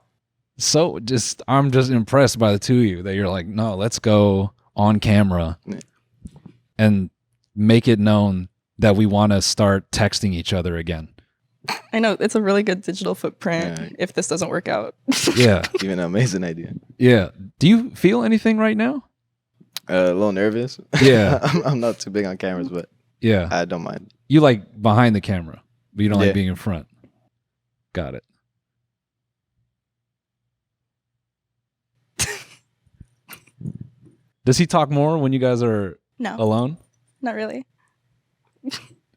So I'm just impressed by the two of you that you're like, no, let's go on camera and make it known that we want to start texting each other again. I know, it's a really good digital footprint if this doesn't work out. Yeah. Even an amazing idea. Yeah. Do you feel anything right now? A little nervous. Yeah. I'm not too big on cameras, but yeah, I don't mind. you like behind the camera, but you don't like Yeah. being in front. Got it. Does he talk more when you guys are No, alone? not really.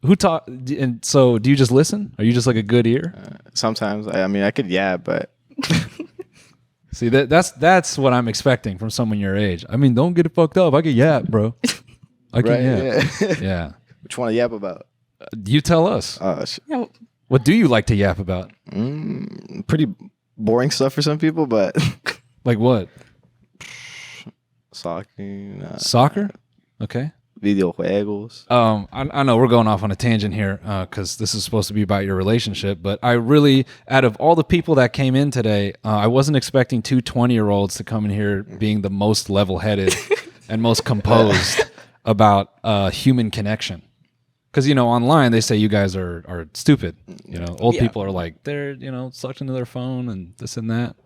Who talk? And so, do you just listen? Are you just like a good ear? Sometimes, I mean, I could, but See, that's what I'm expecting from someone your age. I mean, don't get it fucked up. I can yap, bro. I can yap. Yeah. Yeah. Which one to yap about? You tell us. Yeah, What do you like to yap about? Pretty boring stuff for some people, but Like what? soccer, Soccer? Okay. videojuegos. I know we're going off on a tangent here because this is supposed to be about your relationship, but I really, out of all the people that came in today, I wasn't expecting two 20-year-olds to come in here being the most level-headed and most composed about human connection. Because, online they say you guys are stupid. Old people are like, they're, sucked into their phone and this and that.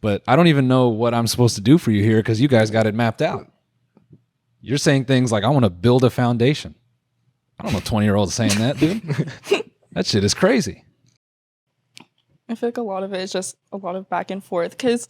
But I don't even know what I'm supposed to do for you here because you guys got it mapped out. You're saying things like, I want to build a foundation. I don't know 20-year-olds saying that, dude. That shit is crazy. I feel like a lot of it is just a lot of back and forth because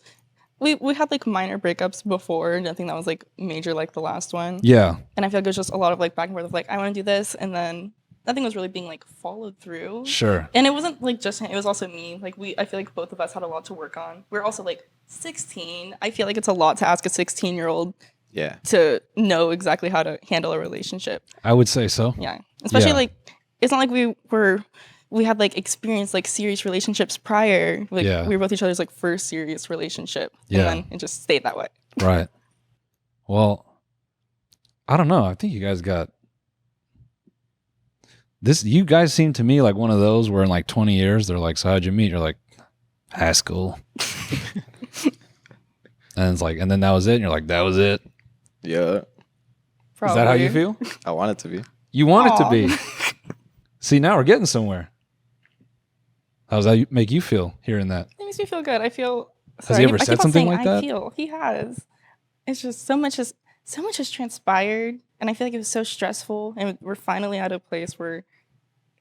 we had like minor breakups before, nothing that was like major like the last one. Yeah. And I feel like it was just a lot of like back and forth of like, I want to do this, and then nothing was really being like followed through. Sure. And it wasn't like just him, it was also me. Like I feel like both of us had a lot to work on. We're also like 16. I feel like it's a lot to ask a 16-year-old Yeah. to know exactly how to handle a relationship. I would say so. Yeah. Especially Yeah. like, it's not like we had like experienced like serious relationships prior. Like Yeah. we were both each other's like first serious relationship. Yeah. And then it just stayed that way. Right. Well, I don't know. I think you guys got this. You guys seem to me like one of those where in like 20 years, they're like, so how'd you meet? You're like, high school. And it's like, and then that was it. And you're like, that was it. Yeah. Is that how you feel? I want it to be. You want it to Aw. be. See, now we're getting somewhere. How does that make you feel hearing that? It makes me feel good. I feel. Has he ever I keep said on something saying like that? I feel he has. It's just so much has transpired, and I feel like it was so stressful, and we're finally at a place where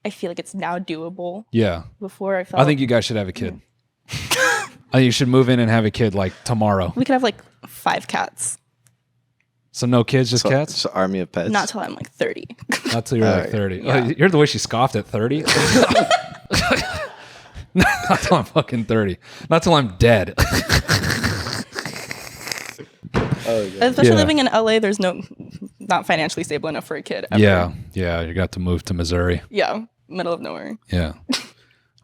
I feel like it's now doable. Yeah. Before I felt. I think you guys should have a kid. I think you should move in and have a kid like tomorrow. we could have like 5 cats. So no kids, just cats? Just an army of pets. Not till I'm like 30. Not till you're like Alright. 30. Yeah. Oh, you heard the way she scoffed at 30? Not till I'm fucking 30. Not till I'm dead. Especially Yeah. living in LA, there's not financially stable enough for a kid. Ever. Yeah. You got to move to Missouri. Yeah, middle of nowhere. Yeah.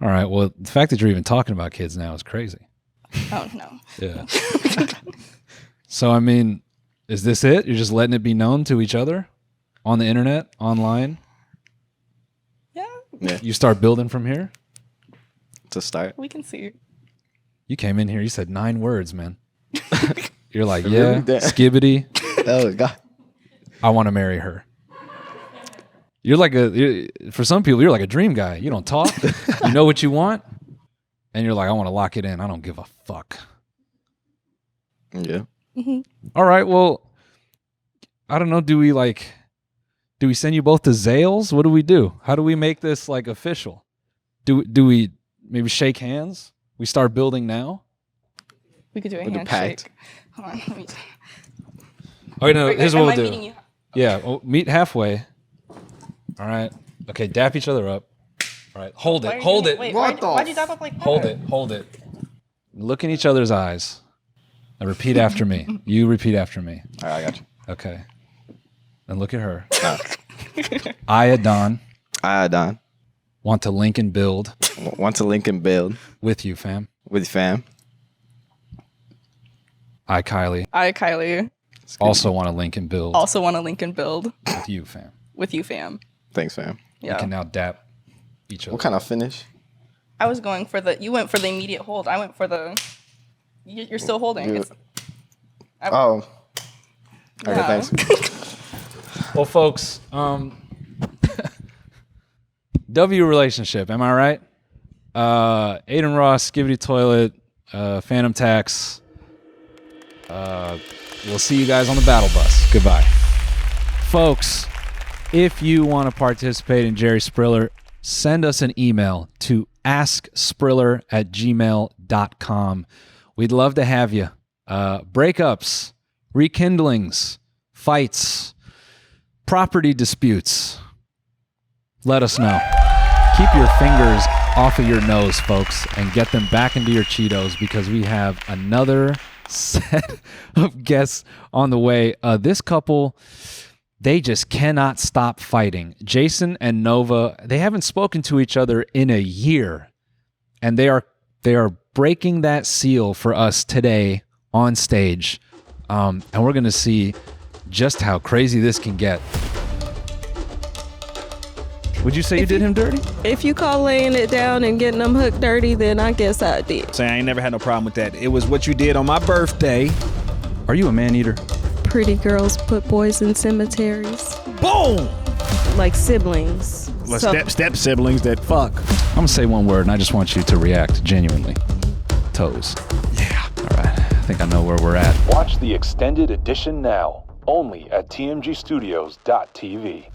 All right. Well, the fact that you're even talking about kids now is crazy. Oh no. Yeah. So, I mean, is this it? You're just letting it be known to each other on the internet, online? Yeah, Yeah. You start building from here? To start. we can see. You came in here, you said 9 words, man. You're like, yeah, Really? skibbity. Oh God. I want to marry her. For some people, you're like a dream guy. You don't talk. You know what you want. And you're like, I want to lock it in. I don't give a fuck. Yeah. All right. Well, I don't know. Do we Do we send you both to Zales? What do we do? How do we make this like official? Do we maybe shake hands? We start building now? We could do a Like a handshake. pact. Hold on. Let me... Okay, no, Wait, here's am what I we'll meeting do. you? Yeah, we'll meet halfway. All right. Okay, dap each other up. All right, hold Why are it, you hold doing it. Wait, What why'd the you dap up like that? Hold it. Look in each other's eyes. And repeat after me. You repeat after me. All right, I got you. Okay. And look at her. I, Adan, Adan. want to link and build Want to link and build with you, fam. with fam. I, Kylie, I, Kylie, also want to link and build also want to link and build with you, fam. with you, fam. Thanks, fam. We Yeah. can now dap each other. What kind of finish? I was going for you went for the immediate hold. I went for you're still holding. Yeah. It's, Oh. Okay, Yeah. thanks. Well, folks, W relationship, am I right? Adan Ross, Skibidi Toilet, Phantom Tax. We'll see you guys on the battle bus. Goodbye. Folks, if you want to participate in Jerry Spriller, send us an email to askspriller@gmail.com. We'd love to have you. Breakups, rekindlings, fights, property disputes. Let us know. Keep your fingers off of your nose, folks, and get them back into your Cheetos because we have another set of guests on the way. This couple, they just cannot stop fighting. Jason and Nova, they haven't spoken to each other in a year, and they are breaking that seal for us today on stage, and we're going to see just how crazy this can get. Would you say you did him dirty? If you call laying it down and getting them hooked dirty, then I guess I did. Say I ain't never had no problem with that. It was what you did on my birthday. Are you a man-eater? Pretty girls put boys in cemeteries. Boom! Like siblings. Well, So- step siblings that fuck. I'm going to say one word, and I just want you to react genuinely. Toes. Yeah. All right. I think I know where we're at. Watch the extended edition now, only at tmgstudios.tv.